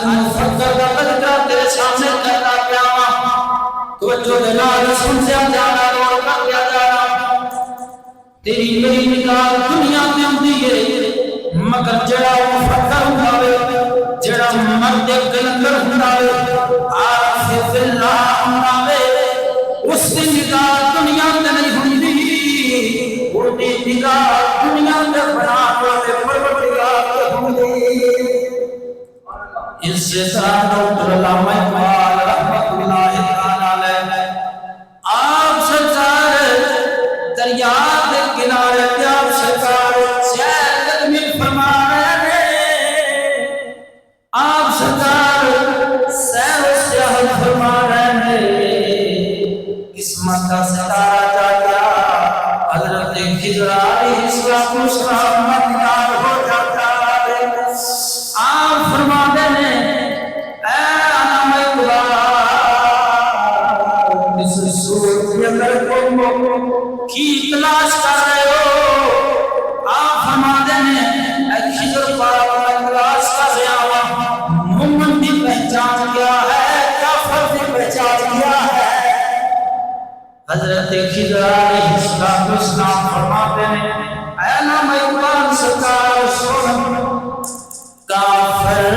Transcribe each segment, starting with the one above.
مفکر دا تذکرہ تیرے سامنے کرتا پیا توجہ دے نال سن جا جانا اور کر دیا جانا تیری میری نگاہ دنیا تے ہوندی ہے مگر جڑا مفکر ہوندا وے جڑا مرد کلندر ہوندا وے عارف باللہ ہوندا وے اس دی نگاہ دنیا تے نہیں ہوندی وہ دی نگاہ دنیا تے بنا کے پروردگار تے ہوندی اس سے ڈاکٹر علامہ اقبال رحمۃ اللہ تعالی علیہ آپ سرکار دریا کے کنارے پہ آپ سرکار سیر قدمی فرما رہے ہیں آپ سرکار سیر و سیاحت فرما رہے ہیں قسمت کا ستارہ جاتا حضرت خضر علیہ السلام مددگار ہو جاتا ہے آپ فرما دے اے علامہ اقبال اس صورت کے اندر کی تلاش کر رہے ہو آپ فرما دے اے خضر پاک میں تلاش کر رہا ہوں مومن کی پہچان کیا ہے کافر کی پہچان کیا ہے حضرت خضر علیہ السلام فرماتے ہیں اے علامہ اقبال سرکار سن کافر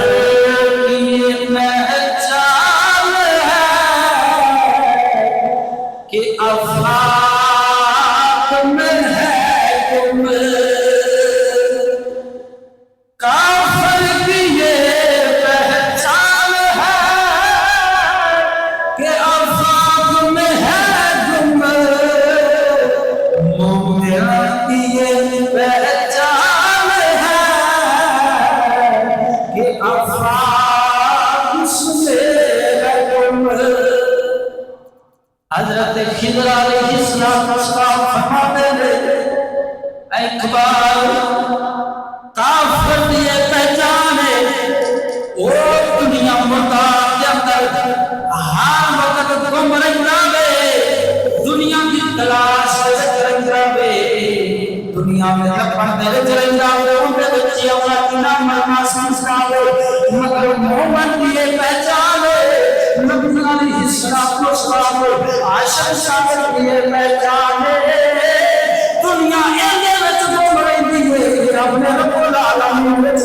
کی پہچان ہے کہ افلاک میں ہے گم کافر کی یہ پہچان ہے کہ افلاک میں ہے گم مومن کی یہ پہچان ہے کہ افلاک اس میں ہے گم حضرت خضر علیہ السلام فرماتے ہیں اے اقبال کافر یہ پہچان ہے وہ دنیا مردہ کے اندر ہر وقت گم رہتا ہے دنیا کی تلاش رہتا ہے دنیا میں پڑھتے رہتا ہے ان کے بچے اولاد کی نام مرنا سنسکار ہے مگر مومن کی یہ پہچان ہے نبی علیہ السلام عاشق شاکر کی یہ پہچان ہے دنیا اینے وچ گم رہندی ہے رب نے رب العالمین وچ